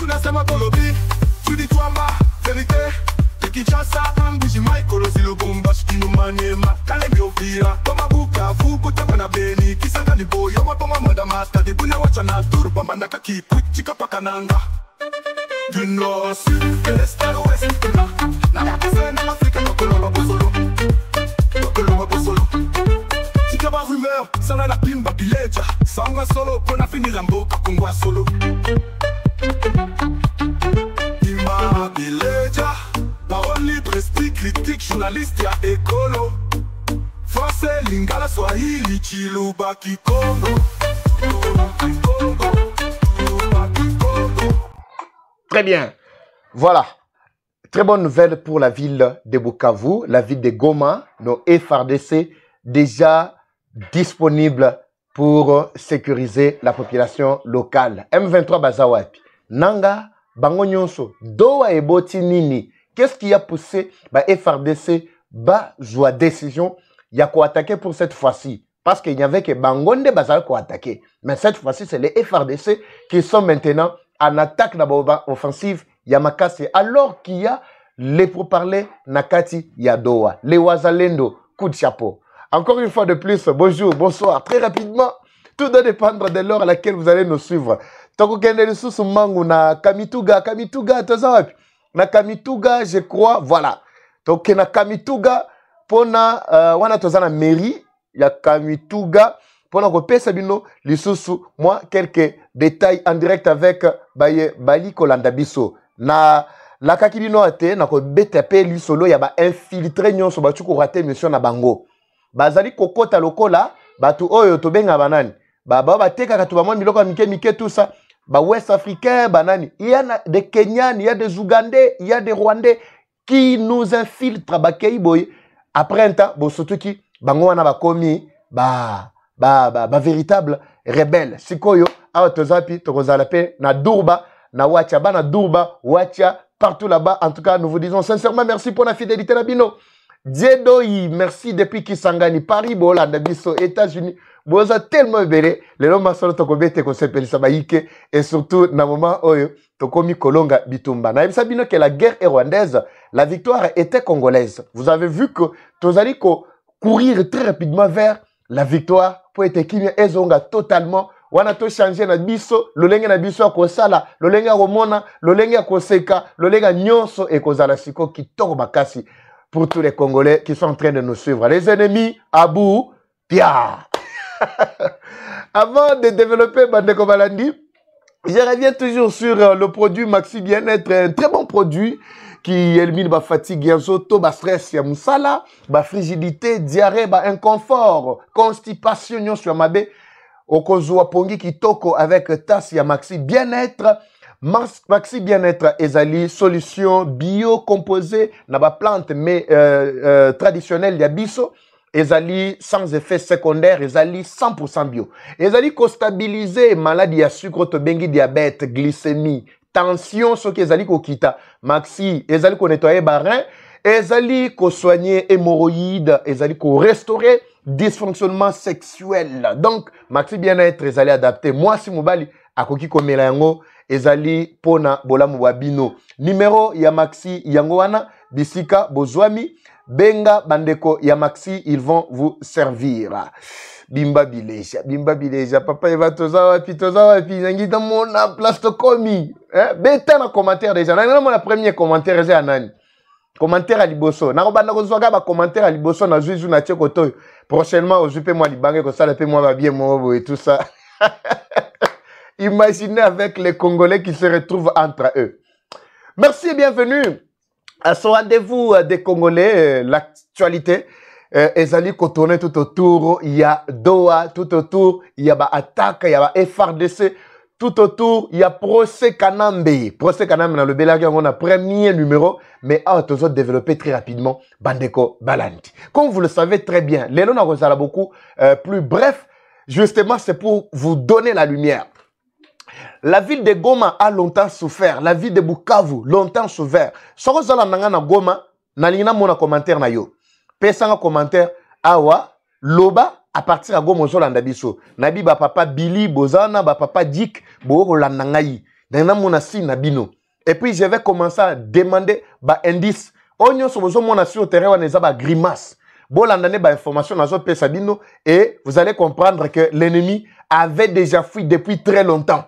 tunasema kolobi tuditwa ma verite Kinshasa ambuji Michael Zilobumba Shikino Maniema Kalemi Ovira Toma Bukavu Kutama na Beni Kisanga ni boyo Wapoma mwada masta Dibuna wacha na turu Pambandaka kipu Chika pakananga Du nord au sud De l'est à l'ouest Na wakase na Afrika Tokolo wabosolo Tokolo wabosolo Chika ba rumeur Sana la pimba bileja Sanga solo Pona fini la mboka Kongwa solo Pimba bileja Parole libre, style critique, journaliste ya écolo Français, lingala, swahili, chiluba, kikongo Très bien. Voilà. Très bonne nouvelle pour la ville de Bukavu, la ville de Goma, nos FRDC déjà disponibles pour sécuriser la population locale. M23 Bazawapi. Nanga, Bango Nyonso, Doa et Boti Nini. Qu'est-ce qui a poussé FRDC à jouer décision? Il y a quoi attaquer pour cette fois-ci. Parce qu'il n'y avait que Bangonde Bazal qui a attaqué. Mais cette fois-ci, c'est les FRDC qui sont maintenant en attaque offensive Yamakase. Alors qu'il y a les pourparlers Nakati Yadoa. Les Wazalendo, coup de chapeau. Encore une fois de plus, bonjour, bonsoir. Très rapidement, tout doit dépendre de l'heure à laquelle vous allez nous suivre. Toko Kende Susu Mangu na Kamituga, Tozawapi. Na Kamituga, je crois, voilà. Donc, na Kamituga, pona, wana tozana mairie, ya Kamituga, pona ko sabino, lisusu, moi, quelques détails en direct avec Bali Kolandabiso. Na, la kakibino ate, na ko BTP, li solo, ya ba infiltré nyon so batu ko rate mission na bango. Bazali kokota lokola, batu oyo tobenga banani. Ba teka katuba mwa miloko mike tout ça. Bah Ouest africain, banani. Il y a des Kenyans, il y a des Ougandais, il y a des Rwandais qui nous infiltrent. Bah Keiboy. Après un temps, bon surtout qui, bangwana ba komi, véritable rebelle. Sikoyo, awa tozapi, tokozalape, na Durba, na Wacha, na Durba, Wacha, partout là-bas. En tout cas, nous vous disons sincèrement merci pour la fidélité Nabino. Diedoyi, merci depuis Kisangani, Paris, Bola, Nabiso, États-Unis. Boza tellement belle, les hommes sont tokobete ko sepeli sabaïke et surtout na moment oyo tokomi kolonga bitumba. Na sabino que la guerre est rwandaise, la victoire était congolaise. Vous avez vu que tozali ko courir très rapidement vers la victoire pour être kimia ezonga totalement. Wana to changer na biso, lolenge na biso ko sala, lolenge romona, lolenge ko seka, lolenge nyonso e kozala siko kitoko makasi pour tous les Congolais qui sont en train de nous suivre. Les ennemis à bout, pia. Avant de développer Bandeko Balandi, je reviens toujours sur le produit Maxi Bien-être, un très bon produit qui élimine la fatigue, le stress, la moussala, la frigidité, diarrhée, inconfort, constipation, sur mabe, okozwa pongi kitoko avec tasse ya Maxi Bien-être. Maxi Bien-être ezali solution bio composée na ba plante mais traditionnelle ya biso. Ezali sans effet secondaire, ezali 100% bio. Ezali ko stabiliser maladie à sucre, tobengi diabète, glycémie, tension, ce qui ezali ko kita. Maxi, ezali ko nettoyer barin, ezali ko soigner hémorroïdes, ezali ko restaurer dysfonctionnement sexuel. Donc, Maxi Bien-être ezali adapté. Moi si mobali akoki ko melango, ezali pona bolamu wabino. Numéro ya Maxi yango wana bisika bozwami. Benga bandeko ya Maxi, ils vont vous servir. Bimba bileja, papa eva tozawa pi nangita mona plastokomi. Beta na commentaire déjà. Na mon premier commentaire c'est anani. Commentaire à liboso. Na banda ko zwaga ba commentaire à liboso na juju na tcheko to. Prochainement au jupe moi libange ko sala pe moi va bien mo et tout ça. Imaginez avec les Congolais qui se retrouvent entre eux. Merci et bienvenue. À ce rendez-vous des Congolais, l'actualité, ezali kotourner tout autour, il y a Doha, tout autour, il y a attaque, il y a FRDC, tout autour, il y a Procès Kanambe. Procès Kanambe dans le Bélag, on a premier numéro, mais a toujours développé très rapidement Bandeko Balandi. Comme vous le savez très bien, les noms a beaucoup plus bref, justement c'est pour vous donner la lumière. La ville de Goma a longtemps souffert. La ville de Bukavu longtemps souffert. Soko zala nanga na Goma, na lingina mona commentaire na yo. Pesanga commentaire awa loba à partir à Goma zolanda biso. Nabi ba papa Billy Bozana ba papa Dick bo rolanda ngai. Et puis je vais commencer à demander bah indice. Onyo sobozo mon sur le terrain on est ba grimace. Bolandane ba information nazo pesa bino et vous allez comprendre que l'ennemi avait déjà fui depuis très longtemps.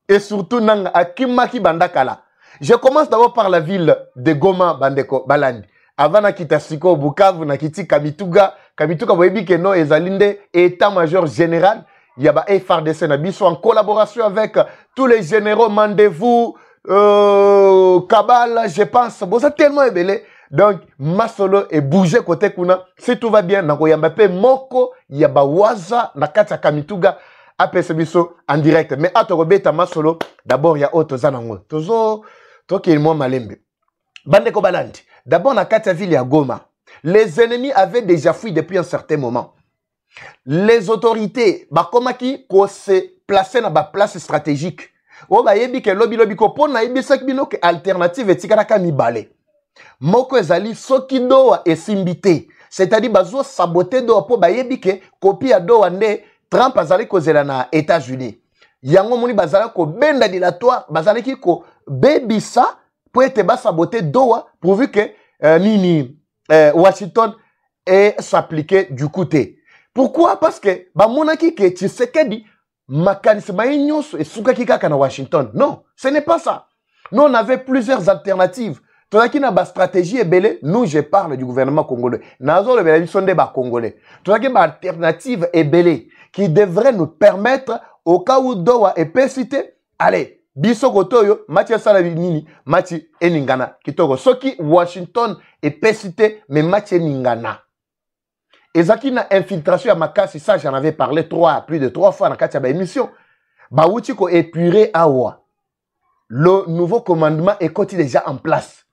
Et surtout nanga akimaki bandakala. Je commence d'abord par la ville de Goma Bandeko Balandi. Avant na kitasiko Bukavu na kiti Kamituga, Kamituga boyebi ke no ezalinde état-major général, il y a ba FARDC na biso en collaboration avec tous les généraux Mandez-vous Kabal, je pense, bon, ça tellement ébélé. Donc, Masolo est bougé côté Kuna. Si tout va bien, Nako Yambape, Moko, Yabawaza, Nakata Kamituga, Apesebiso en direct. Mais à Torobeta Masolo, d'abord, il y a Otto Zanango. Tozo, Toki Mo Malembe. Bandeko Balandi. D'abord, Nakata Ville à Goma. Les ennemis avaient déjà fui depuis un certain moment. Les autorités, Bakomaki, ko se placer dans la place stratégique. O ba yebi ke lobby ko pona yebi sak bino ke alternative etikaka mibale. Moko ezali soki doa esimbité, c'est-à-dire bazo saboter doa po ba yebi ke copie do ande Trump azali kozela na États-Unis. Yango moni bazala ko benda dilatoire, bazali ki ko bebisa po ete ba saboter doa pourvu que Washington et s'appliquer du côté. Pourquoi? Parce que ba monaki ke Tshisekedi Makanisma Inyos et Soukakika na Washington. Non, ce n'est pas ça. Nous, on avait plusieurs alternatives. Toaki na ba stratégie est belé. Nous, je parle du gouvernement congolais. Nazo le belé sonde ba congolais. Toaki ba alternative est belé qui devrait nous permettre au cas où Doha est pesité. Allez, biso kotoyo, Mathieu Salabini, Mathieu Eningana. Kitoko. Soki Washington est pesité, mais Mathieu Eningana. Et ça qui n'a infiltration à Makasi, ça j'en avais parlé plus de 3 fois dans la émission. Baouti ko épuré awa. Le nouveau commandement est déjà en place.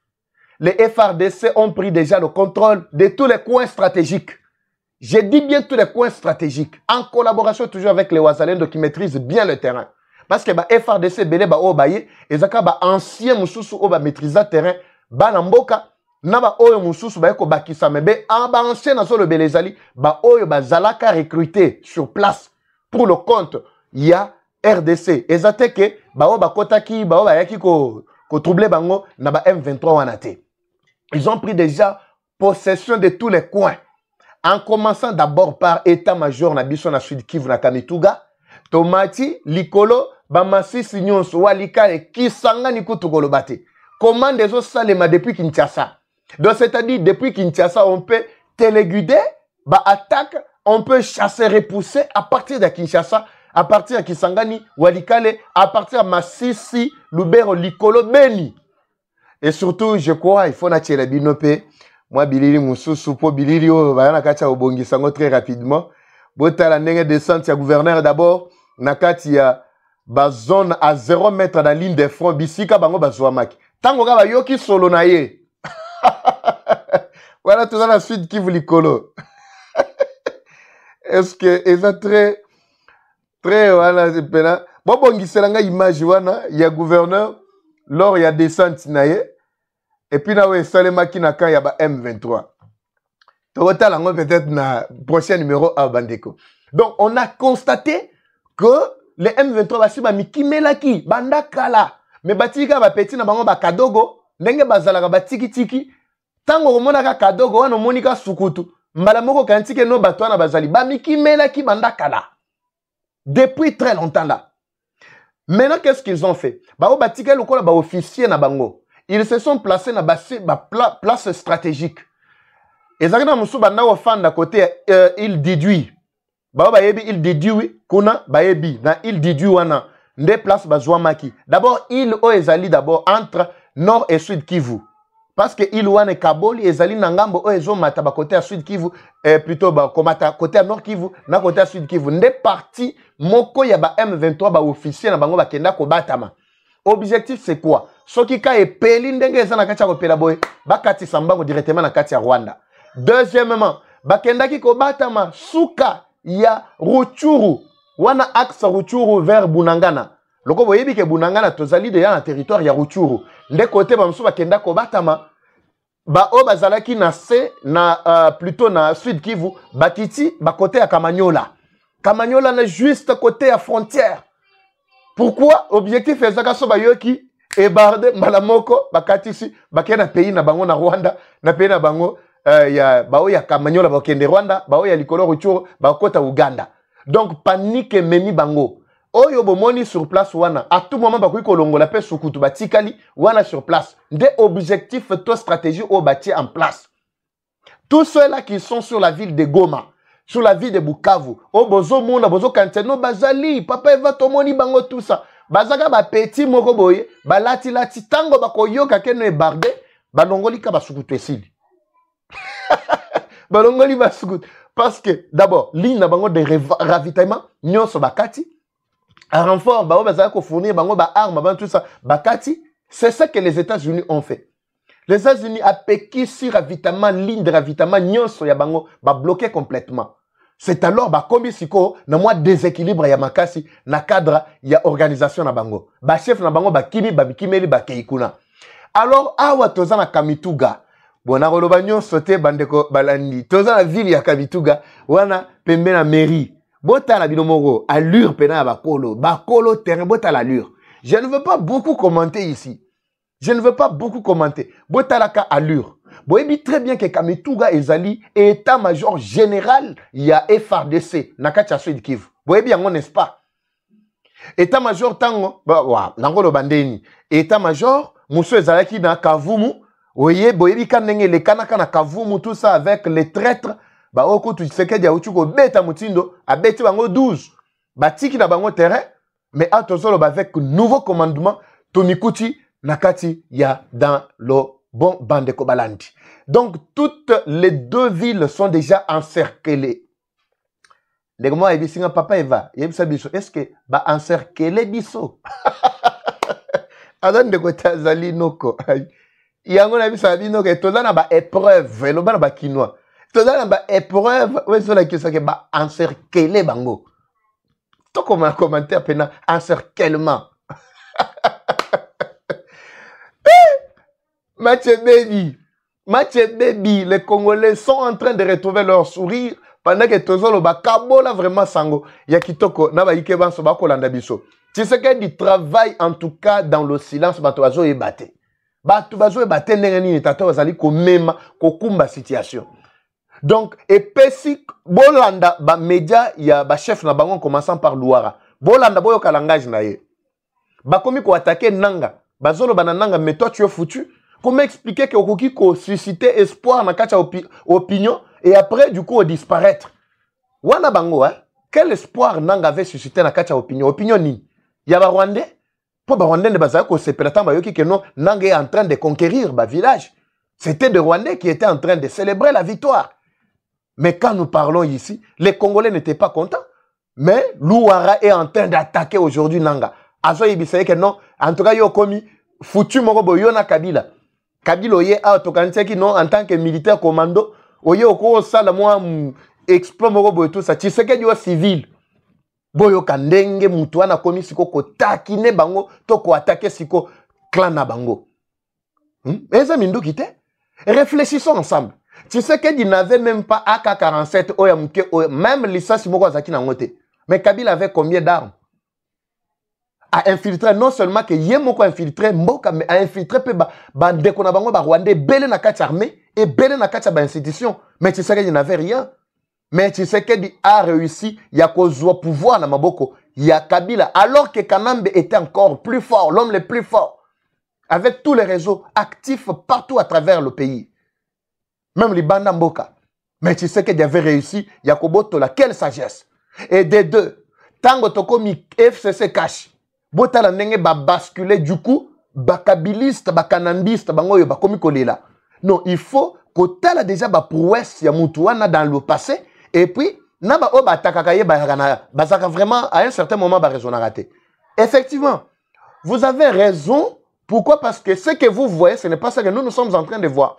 Les FARDC ont pris déjà le contrôle de tous les coins stratégiques. Je dis bien tous les coins stratégiques. En collaboration toujours avec les Ouazalendo qui maîtrisent bien le terrain. Parce que FARDC belé ba obaye, et zaka ba ancien mususu oba maîtriser le terrain, ba namboka. Naba oyo mususu ba ko bakisa mebe aba ancien na le belezali ba oyo ba zalaka recruté sur place pour le compte il y a RDC ezate ke ba o ba kotaki ba o ba yaki ko troubler bango na ba M23 wanate. Ils ont pris déjà possession de tous les coins en commençant d'abord par état-major na biso na Sud Kivu na Kamituga Tomati likolo ba masisi nyonso walika e kisanga ni kutukolo bate commande ezo salema depuis Kinshasa. Donc, c'est-à-dire, depuis Kinshasa, on peut téléguider, attaque, on peut chasser, repousser à partir de Kinshasa, à partir de Kisangani, Walikale, à partir de Massissi, Lubero, Likolo, Beni. Et surtout, je crois, il faut nacheler binope. Moi, Biliri Moussou, po Biliri, bayana kacha obongi sango très rapidement. Bota la nenge descente, ya gouverneur d'abord, nakati ya zone à 0 mètre dans la ligne de front, bisika bango bazouamaki. Tango ga yoki solo na ye. Voilà tout dans la suite qui vous l'icolo. Est-ce que c'est très voilà c'est pena. Bon ngiselanga image wana ya gouverneur lors il y a descente naye et puis na we salemaki na kan ya ba M23. Total lango peut-être na prochain numéro à Bandeko. Donc on a constaté que les M23 basi ba mikimelaki bandakala mais batika ba petit na bango ba kadogo ndenge bazalaka batiki tiki tango omonaka kadogo wana omonika sukutu mbala moko kantike no batwana bazali bamikimelaki bandakala depuis très longtemps là. Maintenant qu'est-ce qu'ils ont fait? Bao batika lokola ba officier na bango. Ils se sont placés na place stratégique. Ezakina musu banda ofanda côté il déduit. Bao ba yebi il déduit kuna ba yebi na il déduit wana nde place bazwamaki. D'abord il o ezali d'abord entre Nord et Sud Kivu. Parce que Ilouane et Kaboli et Zali Nangambo ont mata côté à Sud Kivu plutôt komata côté à Nord Kivu na côté à Sud Kivu. Nde parti moko ya ba M23 ba officier na bango ba kenda ko batama. Objectif c'est quoi? Soki ka e peli ndenge ezana kacha ko pela boy ba kati sambango directement na kati ya Rwanda. Deuxièmement, ba kenda ki ko batama suka ya Ruchuru. Wana axe Ruchuru vers Bunangana. Loko boyebi ke Bunangana tozali de na territoire ya Ruchuru. Nde côté ba msuba kenda ko batama ba o bazalaki na se na plutôt na Sud Kivu bakiti ba côté ya Kamanyola. Kamanyola na juste côté à frontière. Pourquoi objectif ezaka so bayoki ebarde malamoko bakatisi bakena pays na bango na Rwanda na pays na bango ya bao ya Kamanyola bakende Rwanda bao ya likolo ruchuro bakota Uganda. Donc panique memi bango. Oyo bomoni sur place wana à tout moment bakoki kolongola pe sukutu batikali wana sur place. Des objectifs to stratégie au bâti en place. Tous ceux-là qui sont sur la ville de Goma, sur la ville de Bukavu, au bozo mona, bozo kanteno, bazali, papa eva tomoni bango tout ça. Bazaka ba petit moko boye, ba lati lati tango bako yoka keno e barde, balongoli ka basukutu esili. Balongoli basukutu. Parce que d'abord, ligne na bango de ravitaillement, nyonso bakati, à renfort, bao bazaka ko fournir bango ba armes, ba tout ça, bakati, c'est ça que les États-Unis ont fait. Les États-Unis a péqué sur ravitaillement, ligne de ravitaillement, nyonso ya bango, ba bloqué complètement. C'est alors, ba kombi siko, na moi déséquilibre ya makasi, na cadre ya organisation na bango. Ba chef na bango, ba kimi, ba bikimeli, ba keikuna. Alors, awa toza na Kamituga, bona roloba nyonso te bandeko balandi, toza na ville ya Kamituga, wana pembe na mairie. Bota la binomoro, allure pena bakolo terrain, bota l'allure. Je ne veux pas beaucoup commenter ici. Je ne veux pas beaucoup commenter. Botalaka allure. Boyebi très bien que Kamituga ezali état-major général ya FRDC nakacha Sud Kivu. Boyebi yango n'est-ce pas? État-major tango wa nangolo bandeni. État-major muso ezalaki na Kavumu. Oye boyebi kanenge le kanaka na Kavumu tout ça avec les traîtres. Ba oko tu seke dia uchuko beta mutindo abeti bango 12. Batiki na bango terrain mais atozolo avec nouveau commandement Tomikuti Nakati ya dans le bon Bandeko Balandi. Donc toutes les deux villes sont déjà encerclées. Les mots ebisinga papa Eva, yebisa biso est-ce que ba encercler biso? Adan de kota zali noko. Yango na bisa bino ke toza na ba épreuve, lo bana ba kinois. Toza na ba épreuve, ouais so la kisa ke ba encercler bango. To comme un commentaire pena encerclement. Match baby, les Congolais sont en train de retrouver leur sourire pendant que Tozolo Bakabola vraiment sango. Yakitoko, Naba Ikebanso Bakolanda Biso. Tu sais qu'il y a du travail en tout cas dans le silence, Batoazo et Baté. Batoazo et Baté n'engani tato wazali ko mema ko kumba situation. Donc, et Pesik, Bolanda, ba média, il y a ba chef na bangon commençant par Louara. Bolanda boyo kalangage na ye. Bakomi ko attaquer Nanga. Bazolo banananga, mais toi tu es foutu. Comment expliquer que Okoki ko susciter espoir na kacha opinion et après du coup disparaître? Wana bango, hein? Quel espoir Nanga avait suscité na kacha opinion? Opinion ni? Yaba Rwandais? Pour ba Rwandais ne bazaka ko sepelatan ba yoki que non, Nanga est en train de conquérir ba village. C'était des Rwandais qui étaient en train de célébrer la victoire. Mais quand nous parlons ici, les Congolais n'étaient pas contents. Mais Louara est en train d'attaquer aujourd'hui Nanga. Azo yibisaye que non, en tout cas yo komi foutu moko boyo na Kabila. Kabila oye a tokantiaki non en tant que militaire commando, oye oko sala moi exploit moko boyo tout ça. Tshisekedi yo civil. Boyo kandenge mutu wana komi siko ko takine bango to ko attaquer siko clan na bango. Eza mindu kite. Réfléchissons ensemble. Tshisekedi n'avait même pas AK-47 oyamuke même licence moko azaki na ngote. Mais Kabila avait combien d'armes? A infiltré non seulement que Yemoko a infiltré Mboka, mais a infiltré pe bandeko na bango ba Rwandais belé na kati armée et belé na kati ba institution. Mais Tshisekedi n'avait rien. Mais Tshisekedi a réussi, il y a kozwa pouvoir na maboko, il y a Kabila alors que Kanambe était encore plus fort, l'homme le plus fort, avec tous les réseaux actifs partout à travers le pays. Même les bandes Mboka. Mais Tshisekedi avait réussi, il y a kobotola quelle sagesse. Et des deux, tango tokomi FCC cash. Botala ndenge ba basculer du coup bakabiliste bakanambiste bango yo bakomi kolela. Non, il faut kotala déjà ba prouesse ya mutu wana dans le passé et puis na ba o batakaka ye bazaka vraiment à un certain moment ba raison raté. Effectivement, vous avez raison. Pourquoi? Parce que ce que vous voyez, ce n'est pas ce que nous sommes en train de voir.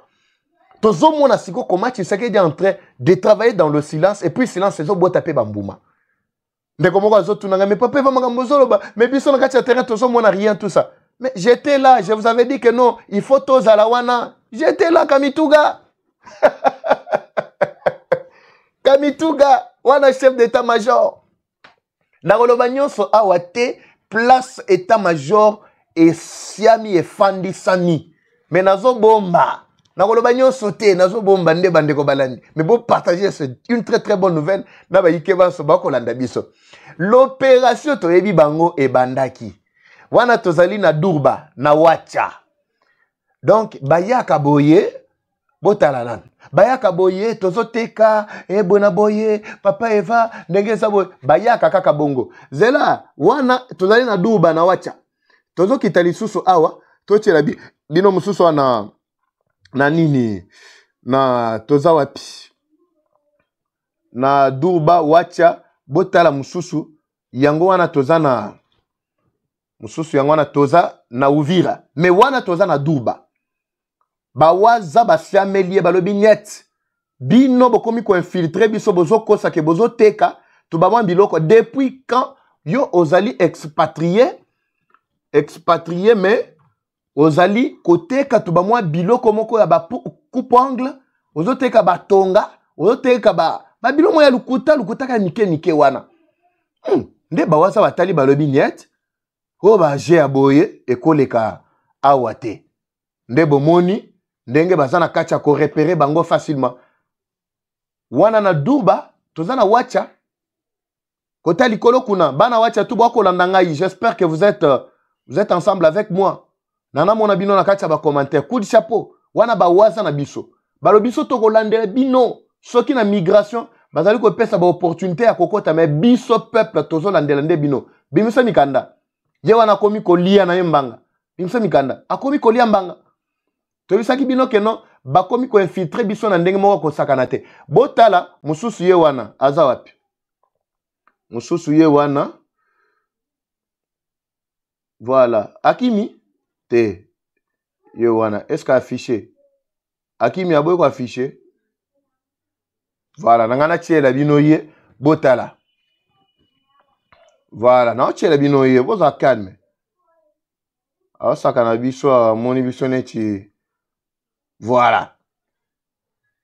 Tozo mona siko comment tu sais qu'il est en train de travailler dans le silence et puis silence c'est zo botape bambouma. Mais tout ça. Mais j'étais là, je vous avais dit que non, il faut tous à la wana. J'étais là, Kamituga. Kamituga, wana chef d'état-major. Na rolobagnon so awate, place état-major et siami et fandi sami. Mais nazo bomba. Nakoloba nyonso te nazo bomba nde bandeko balandi. Mais bon partager c'est une très très bonne nouvelle na ba yikeba so ba kolanda biso. L'opération toyebi bango e bandaki. Wana tozali na Durba na Wacha. Donc bayaka boye botala nan. Bayaka boye tozoteka bona boye papa Eva ndenge za boye bayaka kaka bongo. Zela wana tozali na Durba na Wacha. Tozokita lisusu awa tochela bino mususu na nini na toza wapi na Durba Wacha botala mususu yango wana toza na mususu yango wana toza na Uvira me wana toza na Durba bawaza basiamelie balobi net bino bokomi ko infiltrer biso bozo kosa ke bozo teka to bamwa biloko depuis quand yo ozali expatrié mais ozali koteka to bamwa biloko moko ya ba coupe ongle ozoteka batonga ozoteka ba biloko ya lukuta ka nike wana nde bawaza batali balobi net o ba je aboye ekoleka awate nde bomoni ndenge bazana kacha ko repérer bango facilement wana na Durba tozana Wacha kota likolo kuna bana Wacha tu bako landa ngai. J'espère que vous êtes ensemble avec moi. Nana mona bino na kacha ba commentaire coup de chapeau wana ba waza na biso balobiso to kolandela bino soki na migration bazali ko pesa ba opportunité ya kokota mais biso peuple tozo landela nde bino bimisa mikanda ye wana komi kolia na yembanga bimisa mikanda akomi kolia mbanga to bisaki bino keno bakomi ko infiltrer biso na ndenge moko ko sakana te botala mususu ye wana aza wapi mususu ye wana voilà Akimi te ye wana est-ce qu'a affiché Akimi aboye ko affiché voilà nangana tiela bino ye botala voilà na tiela bino ye boza calme a sakana biso moni biso neti voilà.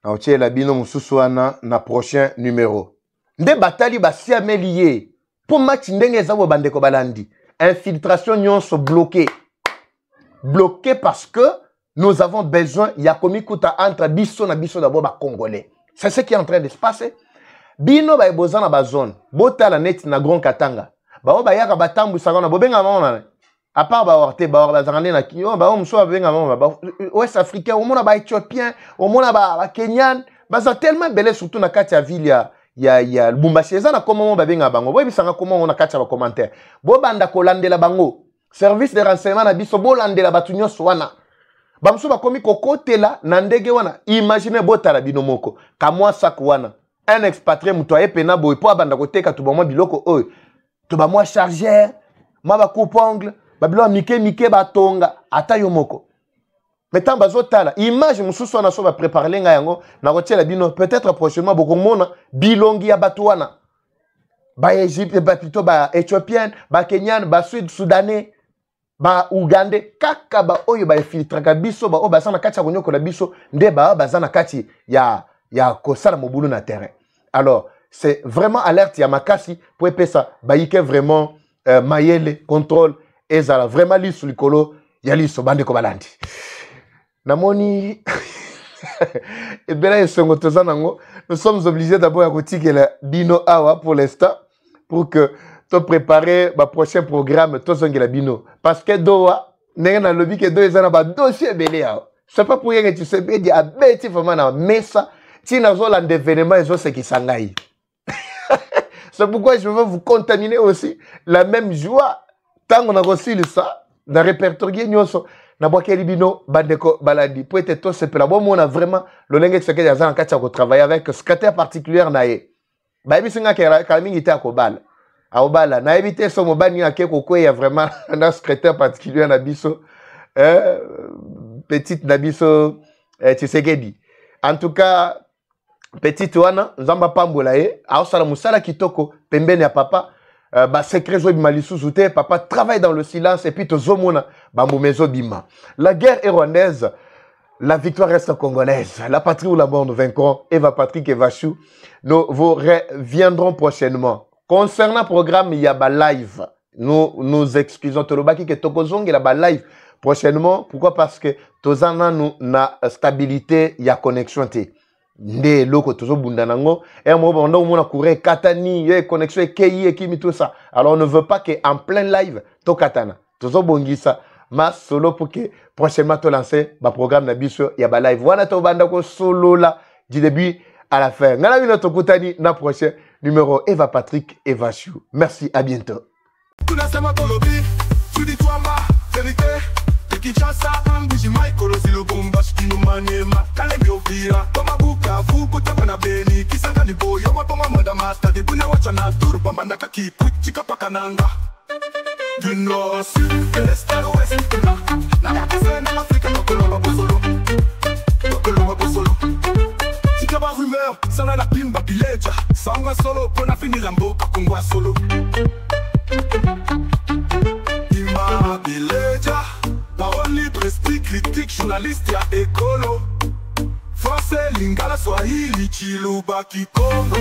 Na tiela bino mususu wana na prochain numéro. Nde batali basia melié pour match ndenge ezabo bandeko balandi. Infiltration nyonso bloqué. Bloqué parce que nous avons besoin ya komikuta entre biso na biso d'abord ba congolais. C'est ce qui est en train de se passer. Bino ba eboza na ba zone. Botala net na Grand Katanga. Ba ba yaka batambu sakana bobenga mona. À part baorte bazangane na kiyo ba omso abenga mama ba ouest africain au mona ba éthiopien au mona ba kenyan baza tellement belé surtout na kati ya ville ya Lubumbashi eza na comment ba benga bango bo bisanga comment on a kati ba commentaire bo banda ko landela bango service de renseignement na biso bo landela batu nyonso wana ba mso ba komi kokotela na ndege wana imagine botala bino moko kamwa sak wana un expatrié muto ayepena boy po banda ko teka to ba mwa biloko oyo to ba mwa chargeur ma ba coupe ongle babilo mike batonga ata yo moko metan bazotala image mususu wana so ba préparer nga yango na kotiela bino peut-être prochainement bokomona bilongi ya batu wana ba Égypte ba plutôt ba éthiopienne ba kenyan ba sud soudanais ba ugandais kaka ba oyo ba filtraka biso ba o ba sana kati ya konyoko na biso nde ba bazana kati ya kosala mobulu na terrain. Alors c'est vraiment alerte ya makasi pour epesa ba yike vraiment mayele contrôle ezala vraiment liso likolo ya liso bandeko balandi namoni ebela esongo tozanango nous sommes obligés d'abord à kotikela bino awa pour l'instant pour que to préparer ba prochain programme tozongela bino parce que doa ndenge na lobi ke do ezana ba dossier belé awa c'est pas pour rien que tu sais bien dire abeti vraiment na mesa tina zola d'événement ezo se kisangai c'est pourquoi je veux vous contaminer aussi la même joie. Tant qu'on a reçu ça, dans le répertoire, na boakeli bino bandeko baladi pour être tout c'est là bon on a vraiment le lingue ce que les gens quand travailler avec secrétaire particulière naé ba bisinga ka mingi ta ko bala a bala na éviter so mobani akeko ko ya vraiment un secrétaire particulier na biso petite na biso Tshisekedi en tout cas petite wana nzamba pambola a osala musala kitoko pembeni ya papa. Secret papa travaille dans le silence et puis la guerre est rwandaise, la victoire reste congolaise. La patrie ou la mort nous vaincrons. Eva Patrick et Vachou, nous vous reviendrons prochainement. Concernant le programme, il y a live. nous excusons Tolobaki que Tokozong la live prochainement. Pourquoi? Parce que Tozana nous na stabilité ya connexion te. Nde loko tozo bundanango et moi pendant on a couru katani connexion et kei et kimi tout ça. Alors on ne veut pas que en plein live to katana. Tozo bongisa ma solo pour que prochainement to lancer ba programme na biso ya ba live. Wana to banda ko solo là du début à la fin. Ngala bino to kutani na prochain numéro Eva Patrick Eva Chou. Merci, à bientôt. Kinshasa, Ambuji, Michael, Zilo, Bombash, Kino, Maniema, Kalemi, Ovira, Tomabuka, Fuku, Tabana, Beni, Kisanga, Nibo, Yoma, Poma, Madamasta, de Buna, Wachana, Turba, Mandaka, Kipu, Chika, Pakananga. Du nord au sud, de l'est à l'ouest, en Afrique, Tokoloma, Bosolo, Tokoloma, Bosolo. Chikaba, rumeur, Sana, la Pimba, Bileja, Sanga, Solo, Pona, Fini, Lambo, Kakungwa, Solo. Ima, Bileja. Parole libre, esprit critique, journaliste ya écolo. Français, Lingala, Swahili, Chiluba, Kikongo.